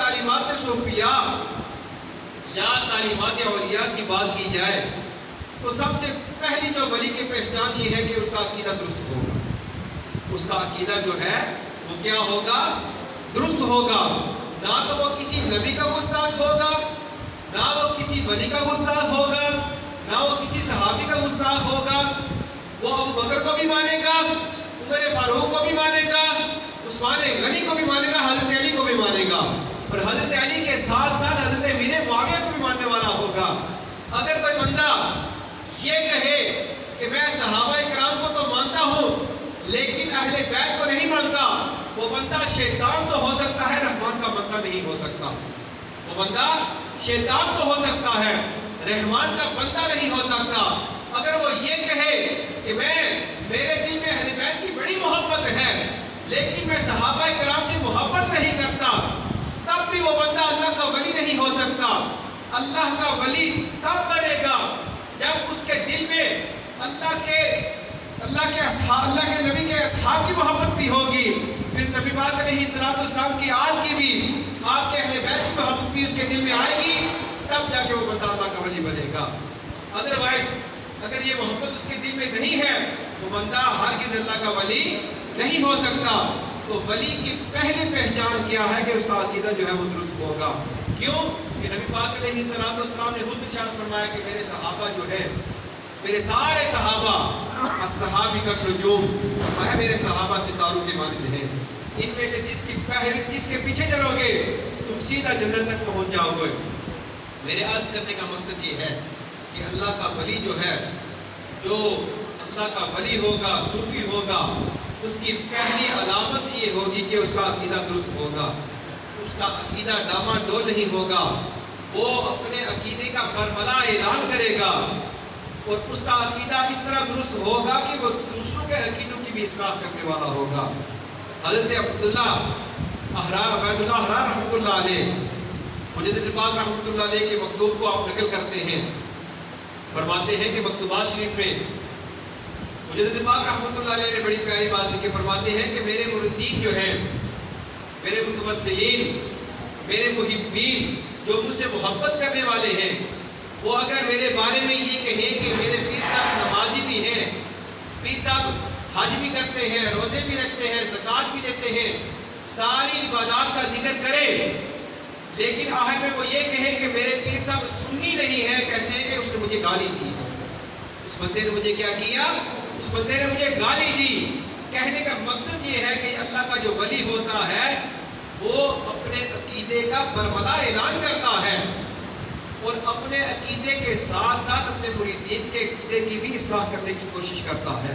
تعلیمات صوفیہ یا تعلیمات اولیاء کی بات کی جائے تو سب سے پہلی جو ولی کی پہچان یہ ہے کہ اس کا عقیدہ درست ہوگا. اس کا عقیدہ جو ہے وہ کیا ہوگا؟ درست ہوگا. نہ تو وہ کسی نبی کا گستاخ ہوگا، نہ وہ کسی ولی کا گستاخ ہوگا، نہ وہ کسی صحابی کا گستاخ ہوگا. وہ ابو بکر کو بھی مانے گا، عمر فاروق کو بھی مانے گا، عثمان غنی کو بھی مانے گا، حضرت علی کو بھی مانے گا، اور حضرت علی کے ساتھ ساتھ حضرت امیر معاویہ کو بھی ماننے والا ہوگا. اگر کوئی بندہ یہ کہے کہ میں صحابہ کرام کو تو مانتا ہوں لیکن اہل بیت کو نہیں مانتا، وہ بندہ شیطان تو ہو سکتا ہے، رحمان کا بندہ نہیں ہو سکتا. وہ بندہ شیطان تو ہو سکتا ہے، رحمان کا بندہ نہیں ہو سکتا. اگر وہ یہ کہے کہ میرے دل میں اہل بیت کی بڑی محبت ہے لیکن میں صحابہ کرام سے محبت نہیں کرتا، تب بھی وہ بندہ اللہ کا ولی نہیں ہو سکتا. اللہ کا ولی تب بنے گا جب اس کے دل میں اللہ کے نبی کے اصحاب کی محبت بھی ہوگی، پھر نبی پاک علیہ السلام کی آل کی بھی، آپ کے اہل بیت کی محبت بھی اس کے دل میں آئے گی، تب جا کے وہ بندہ اللہ کا ولی بنے گا. ادروائز اگر یہ محبت اس کے دل میں نہیں ہے وہ بندہ ہرگز اللہ کا ولی نہیں ہو سکتا. تو ولی کی پہلی پہچان کیا ہے کہ اس کا عقیدہ جو ہے وہ درست ہوگا. کیوں کہ نبی پاک علیہ السلام نے خود ارشاد فرمایا کہ میرے صحابہ جو ہے، میرے سارے صحابہ الصحابی کالنجوم، فرمایا میرے صحابہ ستاروں کے مانند ہیں، ان میں سے جس کے پیچھے چلو گے تم سیدھا جنت تک پہنچ جاؤ گے. میرے عرض کرنے کا مقصد یہ ہے کہ اللہ کا ولی جو ہے، جو اللہ کا ولی ہوگا، صوفی ہوگا، اس کی پہلی علامت یہ ہوگی کہ اس کا عقیدہ درست ہوگا، اس کا عقیدہ ڈاماڈول نہیں ہوگا. وہ اپنے عقیدے کا برملا اعلان کرے گا اور اس کا عقیدہ اس طرح درست ہوگا کہ وہ دوسروں کے عقیدوں کی بھی اصلاح کرنے والا ہوگا. حضرت عبداللہ عبید اللہ احرار رحمۃ اللہ علیہ، مجدد پاک رحمۃ اللہ علیہ کے مکتوب کو آپ نقل کرتے ہیں، فرماتے ہیں کہ مکتوبات شریف میں مجدد پاک رحمۃ اللہ علیہ نے بڑی پیاری بات لکھی. فرماتے ہیں کہ میرے مردین جو ہیں، میرے متوسلین، میرے محبین، جو مجھ سے محبت کرنے والے ہیں، وہ اگر میرے بارے میں یہ کہیں کہ میرے پیر صاحب نمازی بھی ہیں، پیر صاحب حج بھی کرتے ہیں، روزے بھی رکھتے ہیں، زکوٰۃ بھی دیتے ہیں، ساری عبادات کا ذکر کریں، لیکن آخر میں وہ یہ کہیں کہ میرے پیر صاحب سنی نہیں ہے، کہتے ہیں کہ اس نے مجھے گالی دی ہے. اس بندے نے مجھے کیا کیا؟ اس بندے نے مجھے گالی دی. کہنے کا مقصد یہ ہے کہ اللہ کا جو ولی ہوتا ہے وہ اپنے عقیدے کا برملا اعلان کرتا ہے اور اپنے عقیدے کے ساتھ ساتھ اپنے مریدین کے عقیدے کی بھی اصلاح کرنے کی کوشش کرتا ہے.